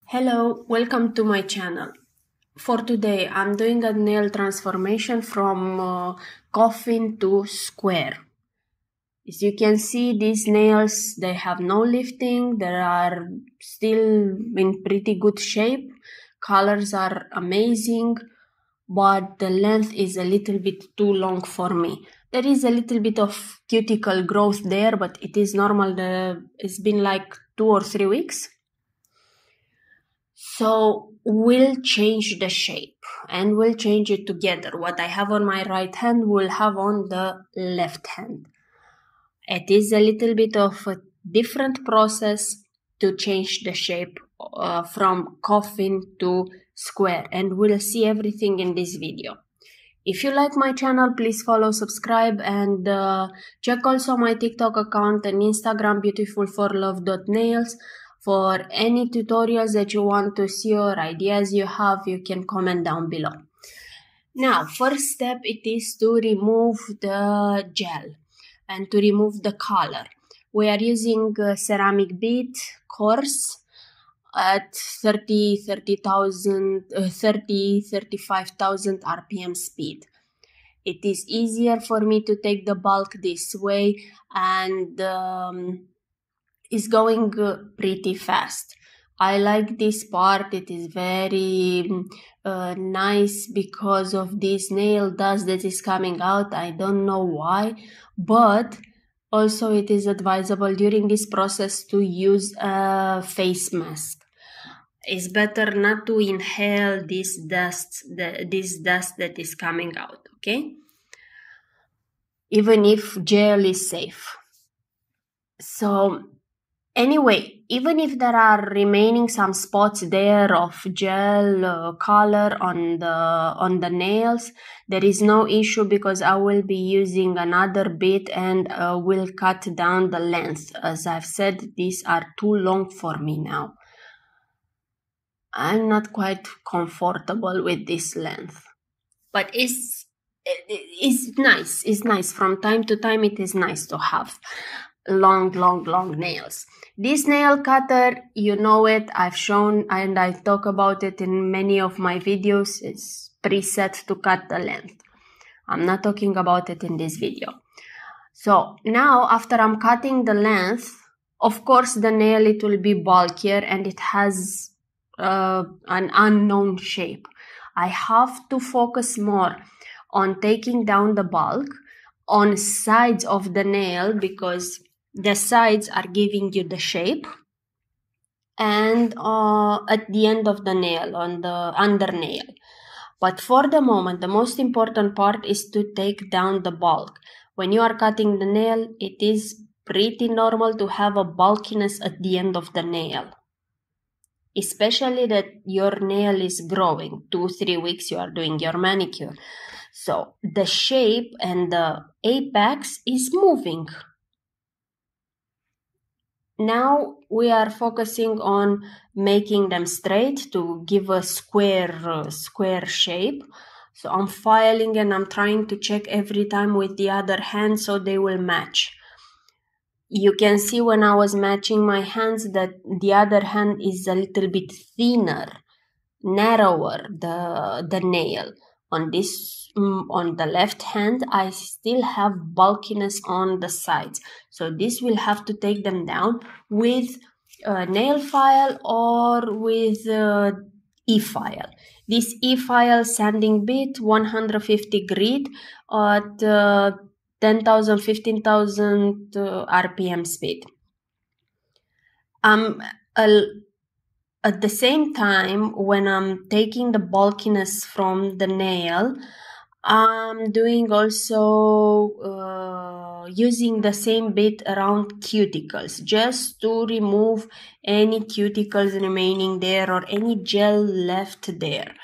Hello, welcome to my channel. For today, I'm doing a nail transformation from coffin to square. As you can see, these nails, they have no lifting, they are still in pretty good shape. Colors are amazing, but the length is a little bit too long for me. There is a little bit of cuticle growth there, but it is normal. It's been like 2 or 3 weeks. So we'll change the shape and we'll change it together. What I have on my right hand will have on the left hand. It is a little bit of a different process to change the shape from coffin to square, and we'll see everything in this video. If you like my channel, please follow, subscribe, and check also my TikTok account and Instagram beautifulforlove.nails. For any tutorials that you want to see or ideas you have, you can comment down below. Now, first step, it is to remove the gel and to remove the color. We are using ceramic bead coarse at 35,000 RPM speed. It is easier for me to take the bulk this way, and is going pretty fast. I like this part. It is very nice because of this nail dust that is coming out. I don't know why, but also it is advisable during this process to use a face mask. It's better not to inhale this dust that is coming out, okay? Even if gel is safe. So anyway, even if there are remaining some spots there of gel color on the nails, there is no issue because I will be using another bit and will cut down the length. As I've said, these are too long for me now. I'm not quite comfortable with this length, but it's nice. It's nice. From time to time, it is nice to have long nails. This nail cutter, you know it, I've shown and I talk about it in many of my videos. It's preset to cut the length. I'm not talking about it in this video. So now after I'm cutting the length, of course the nail, it will be bulkier and it has an unknown shape. I have to focus more on taking down the bulk on sides of the nail because the sides are giving you the shape, and at the end of the nail, on the under nail. But for the moment, the most important part is to take down the bulk. When you are cutting the nail, it is pretty normal to have a bulkiness at the end of the nail, especially that your nail is growing. 2-3 weeks you are doing your manicure. So the shape and the apex is moving. Now we are focusing on making them straight to give a square shape. So I'm filing and I'm trying to check every time with the other hand so they will match. You can see when I was matching my hands that the other hand is a little bit thinner, narrower, the nail. On the left hand, I still have bulkiness on the sides. So this will have to take them down with a nail file or with e-file. This e-file sanding bit, 150 grit at 10,000, 15,000 RPM speed. At the same time, when I'm taking the bulkiness from the nail, I'm doing also using the same bit around cuticles, just to remove any cuticles remaining there or any gel left there.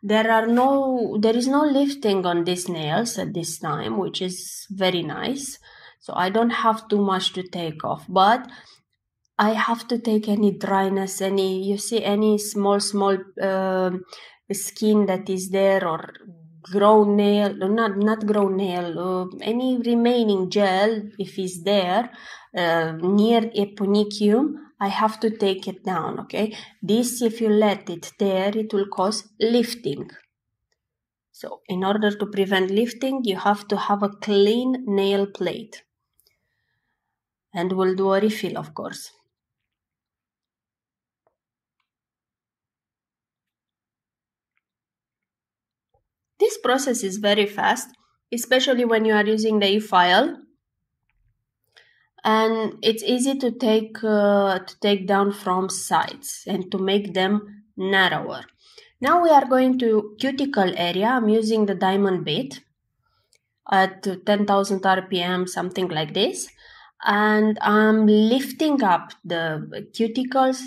There is no lifting on these nails at this time, which is very nice. So I don't have too much to take off, but I have to take any dryness, any small skin that is there, or grown nail, not grown nail, any remaining gel, if it's there, near a punicum, I have to take it down, okay? This, if you let it there, it will cause lifting. So in order to prevent lifting, you have to have a clean nail plate. And we'll do a refill, of course. This process is very fast, especially when you are using the e-file. And it's easy to take down from sides and to make them narrower. Now we are going to cuticle area. I'm using the diamond bit at 10,000 RPM, something like this. And I'm lifting up the cuticles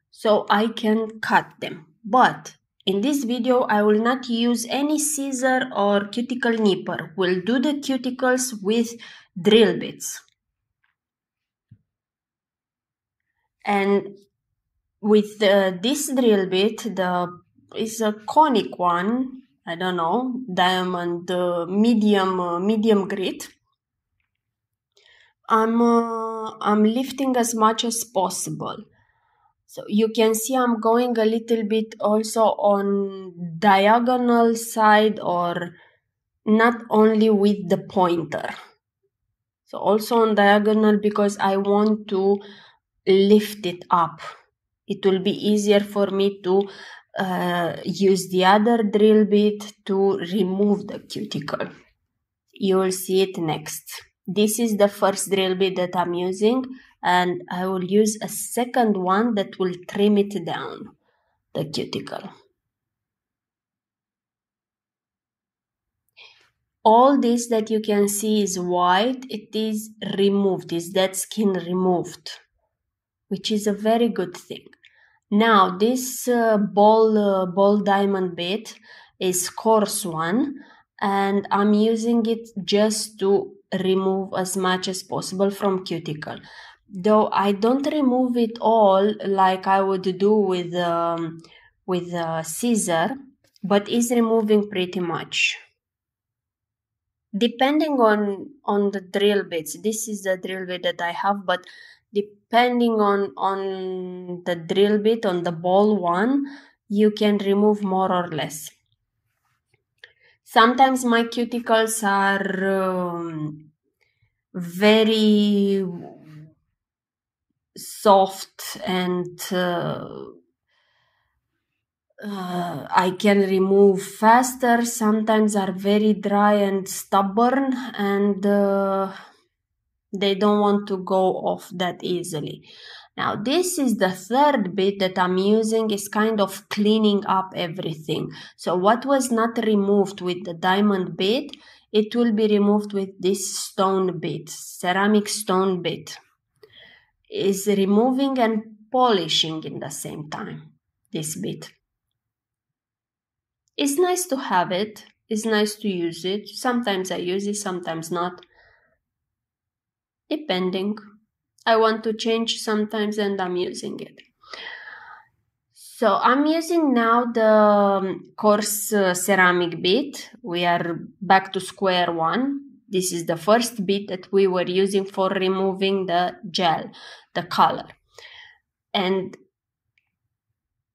so I can cut them. But in this video, I will not use any scissor or cuticle nipper. We'll do the cuticles with drill bits. And with this drill bit, is a conic one, I don't know, diamond medium grit. I'm lifting as much as possible. So you can see I'm going a little bit also on diagonal side, or not only with the pointer. So also on diagonal, because I want to lift it up. It will be easier for me to use the other drill bit to remove the cuticle. You will see it next. This is the first drill bit that I'm using, and I will use a second one that will trim it down, the cuticle. All this that you can see is white. It is removed, is dead skin removed, which is a very good thing. Now this ball diamond bit is coarse one, and I'm using it just to remove as much as possible from cuticle. Though I don't remove it all like I would do with a scissor, but is removing pretty much. Depending on the drill bits, this is the drill bit that I have, but depending on the drill bit, on the ball one, you can remove more or less. Sometimes my cuticles are very soft and I can remove faster. Sometimes are very dry and stubborn, and they don't want to go off that easily. Now this is the third bit that I'm using, is kind of cleaning up everything. So what was not removed with the diamond bit, it will be removed with this stone bit, ceramic stone bit. Is removing and polishing in the same time, this bit. It's nice to have it. It's nice to use it. Sometimes I use it, sometimes not. Depending. I want to change sometimes and I'm using it. So I'm using now the coarse ceramic bit. We are back to square one. This is the first bit that we were using for removing the gel, the color. And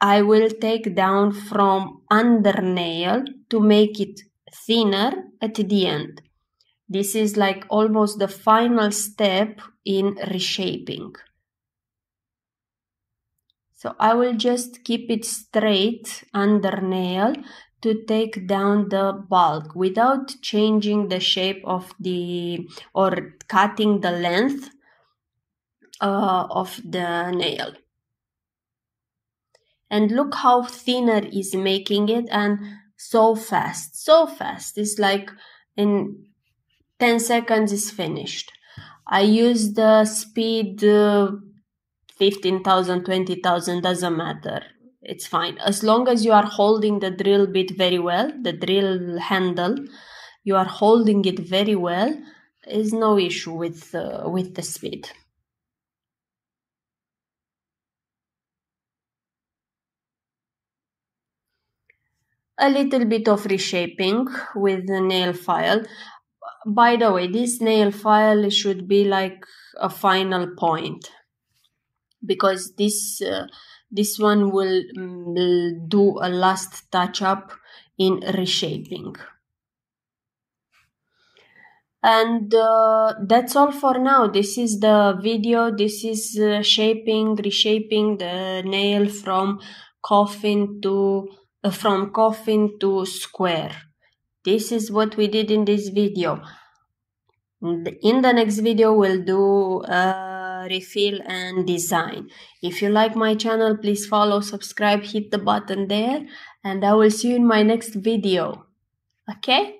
I will take down from under nail to make it thinner at the end. This is like almost the final step in reshaping. So I will just keep it straight under nail to take down the bulk without changing the shape of or cutting the length of the nail. And look how thinner is making it, and so fast. It's like in 10 seconds is finished. I use the speed 15,000, 20,000, doesn't matter. It's fine. As long as you are holding the drill bit very well, the drill handle, you are holding it very well, is no issue with the speed. A little bit of reshaping with the nail file. By the way, this nail file should be like a final point. because this one will do a last touch up in reshaping. And that's all for now. This is the video. This is reshaping the nail from coffin to square. This is what we did in this video. In the next video, we'll do refill and design. If you like my channel, please follow, subscribe, hit the button there, and I will see you in my next video. Okay?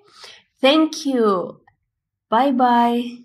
Thank you. Bye bye.